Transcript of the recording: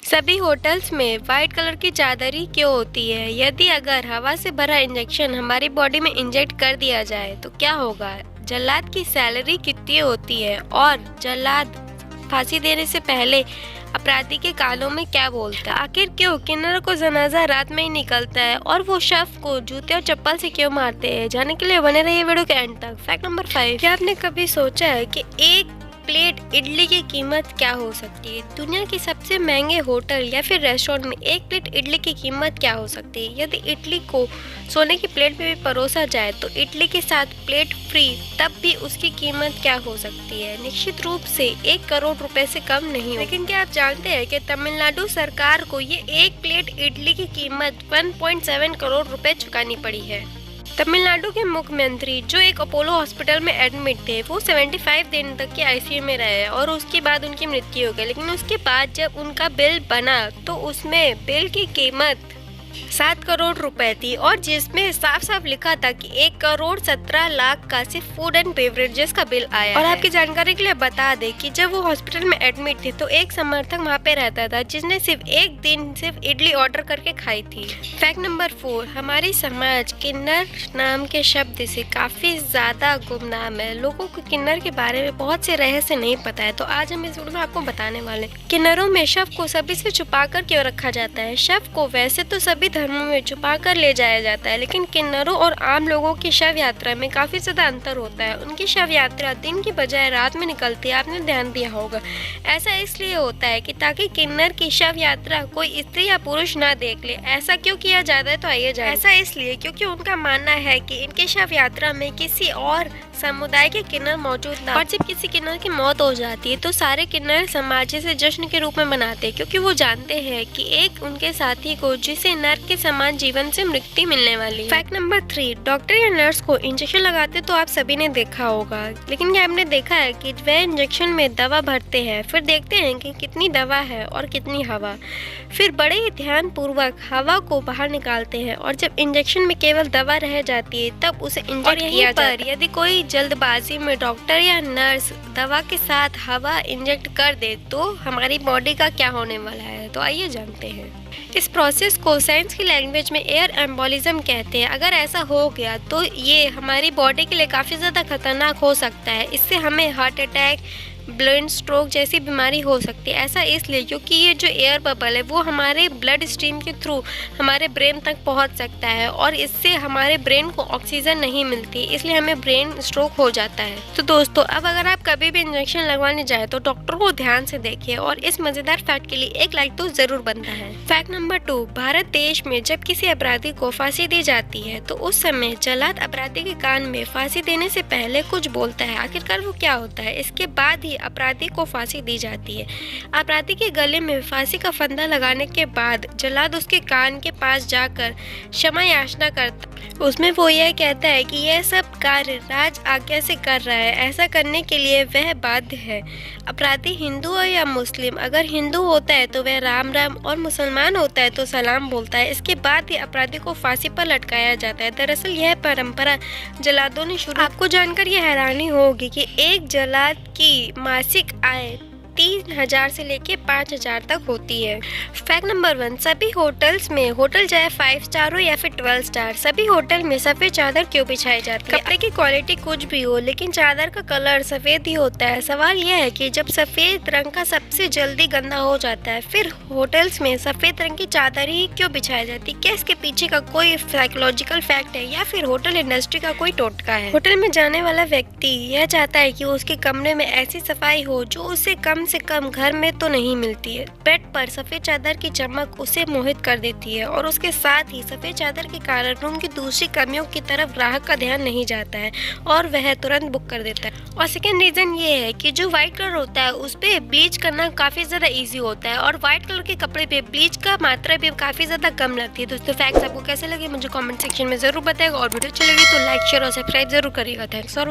सभी होटल्स में white colour की चादर ही क्यों होती है? यदि अगर हवा से भरा इंजेक्शन हमारी बॉडी में इंजेक्ट कर दिया जाए तो क्या होगा? जल्लाद की सैलरी कितनी होती है? और जल्लाद फांसी देने से पहले अपराधी के कानों में क्या बोलता है? आखिर क्यों किन्नर को जनाजा रात में ही निकलता है और वो शव को जूते और चप्पल से क्यों मारते हैं? जानने के लिए बने रहिए वीडियो के एंड तक। फैक्ट नंबर 5, क्या आपने कभी सोचा है कि एक प्लेट इडली की कीमत क्या हो सकती है? दुनिया के सबसे महंगे होटल या फिर रेस्टोरेंट में एक प्लेट इडली की कीमत क्या हो सकती है? यदि इडली को सोने की प्लेट में भी परोसा जाए तो इडली के साथ प्लेट फ्री, तब भी उसकी कीमत क्या हो सकती है? निश्चित रूप से 1 करोड़ रुपए से कम नहीं हो। लेकिन क्या आप जानते हैं कि तमिलनाडु सरकार को ये एक प्लेट इडली की कीमत 1.7 करोड़ रुपए चुकानी पड़ी है। तमिलनाडु के मुख्यमंत्री जो एक अपोलो हॉस्पिटल में एडमिट थे, वो 75 दिन तक के आईसीयू में रहे और उसके बाद उनकी मृत्यु हो गई। लेकिन उसके बाद जब उनका बिल बना तो उसमें बिल की कीमत 7 करोड़ रुपए थी और जिसमें साफ साफ लिखा था कि 1 करोड़ 17 लाख का सिर्फ फूड एंड बेवरेजेस का बिल आया और आपकी जानकारी के लिए बता दें कि जब वो हॉस्पिटल में एडमिट थे तो एक समर्थक वहाँ पे रहता था जिसने सिर्फ एक दिन सिर्फ इडली ऑर्डर करके खाई थी। फैक्ट नंबर 4, हमारी समाज किन्नर नाम के शब्द से काफी ज्यादा गुमनाम है। लोगों को किन्नर के बारे में बहुत से रहस्य नहीं पता है, तो आज हम इस वीडियो में आपको बताने वाले। किन्नरों में शव को सभी से छुपा कर क्यों रखा जाता है? शव को वैसे तो सभी धर्मों में छुपा कर ले जाया जाता है, लेकिन किन्नरों और आम लोगों की शव यात्रा में काफी ज्यादा अंतर होता है। उनकी शव यात्रा दिन की बजाय रात में निकलती है, आपने ध्यान दिया होगा। ऐसा इसलिए होता है कि ताकि किन्नर की शव यात्रा कोई स्त्री या पुरुष ना देख ले। ऐसा क्यों किया जाता है? तो आइए जाने। ऐसा इसलिए क्योंकि उनका मानना है कि इनकी शव यात्रा में किसी और समुदाय के किन्नर मौजूद ना, और जब किसी किन्नर की मौत हो जाती है तो सारे किन्नर समाज से जश्न के रूप में मनाते हैं, क्योंकि वो जानते हैं कि एक उनके साथी को जिसे नर्क के समान जीवन से मुक्ति मिलने वाली है। फैक्ट नंबर 3, डॉक्टर या नर्स को इंजेक्शन लगाते तो आप सभी ने देखा होगा, लेकिन क्या आपने देखा है कि वह इंजेक्शन में दवा भरते हैं, फिर देखते हैं कि कितनी दवा है और कितनी हवा, फिर बड़े ही ध्यान पूर्वक हवा को बाहर निकालते हैं और जब इंजेक्शन में केवल दवा रह जाती है तब उसे इंजेक्ट किया जाता है। यदि कोई जल्दबाजी में डॉक्टर या नर्स दवा के साथ हवा इंजेक्ट कर दे तो हमारी बॉडी का क्या होने वाला है? तो आइए जानते हैं। इस प्रोसेस को साइंस की लैंग्वेज में एयर एम्बोलिज्म कहते हैं। अगर ऐसा हो गया तो ये हमारी बॉडी के लिए काफ़ी ज़्यादा खतरनाक हो सकता है। इससे हमें हार्ट अटैक, ब्रेन स्ट्रोक जैसी बीमारी हो सकती है। ऐसा इसलिए क्योंकि ये जो एयर बबल है वो हमारे ब्लड स्ट्रीम के थ्रू हमारे ब्रेन तक पहुंच सकता है और इससे हमारे ब्रेन को ऑक्सीजन नहीं मिलती, इसलिए हमें ब्रेन स्ट्रोक हो जाता है। तो दोस्तों, अब अगर आप कभी भी इंजेक्शन लगवाने जाए तो डॉक्टर को ध्यान से देखिए और इस मजेदार फैक्ट के लिए एक लाइक तो जरूर बनता है। फैक्ट नंबर 2, भारत देश में जब किसी अपराधी को फांसी दी जाती है तो उस समय जल्लाद अपराधी के कान में फांसी देने से पहले कुछ बोलता है। आखिरकार वो क्या होता है? इसके बाद ही अपराधी को फांसी दी जाती है। अपराधी के गले में फांसी का फंदा लगाने के बाद जल्लाद उसके कान के पास जाकर क्षमा याचना करता। उसमें वो यह कहता है कि यह सब कार्य राज आज्ञा से कर रहा है, ऐसा करने के लिए वह बाध्य है। अपराधी हिंदू हो या मुस्लिम, अगर हिंदू होता है तो वह राम राम और मुसलमान होता है तो सलाम बोलता है। इसके बाद ही अपराधी को फांसी पर लटकाया जाता है। दरअसल यह परंपरा जल्लादों ने शुरू। आपको जानकर यह हैरानी होगी कि एक जल्लाद की मासिक आय 3000 से लेके 5000 तक होती है। फैक्ट नंबर 1, सभी होटल्स में, होटल चाहे 5 स्टार हो या फिर 12 स्टार, सभी होटल में सफेद चादर क्यों बिछाई जाती है? कपड़े की क्वालिटी कुछ भी हो, लेकिन चादर का कलर सफेद ही होता है। सवाल यह है कि जब सफेद रंग का सबसे जल्दी गंदा हो जाता है, फिर होटल्स में सफेद रंग की चादर ही क्यों बिछाई जाती है? क्या इसके पीछे का कोई साइकोलॉजिकल फैक्ट है या फिर होटल इंडस्ट्री का कोई टोटका है? होटल में जाने वाला व्यक्ति यह चाहता है कि उसके कमरे में ऐसी सफाई हो जो उसे कम से कम घर में तो नहीं मिलती है। बेड पर सफेद चादर की चमक उसे मोहित कर देती है और उसके साथ ही सफेद चादर के कारण रूम की दूसरी कमियों की तरफ ग्राहक का ध्यान नहीं जाता है और वह तुरंत बुक कर देता है। और सेकेंड रीजन ये है कि जो व्हाइट कलर होता है उस पे ब्लीच करना काफी ज्यादा इजी होता है और व्हाइट कलर के कपड़े पे ब्लीच का मात्रा भी काफी ज्यादा कम लगती है। दोस्तों, फैक्ट्स आपको कैसे लगे मुझे कमेंट सेक्शन में जरूर बताएगा और वीडियो अच्छी लगी तो लाइक, शेयर और सब्सक्राइब जरूर करिएगा। Thanks for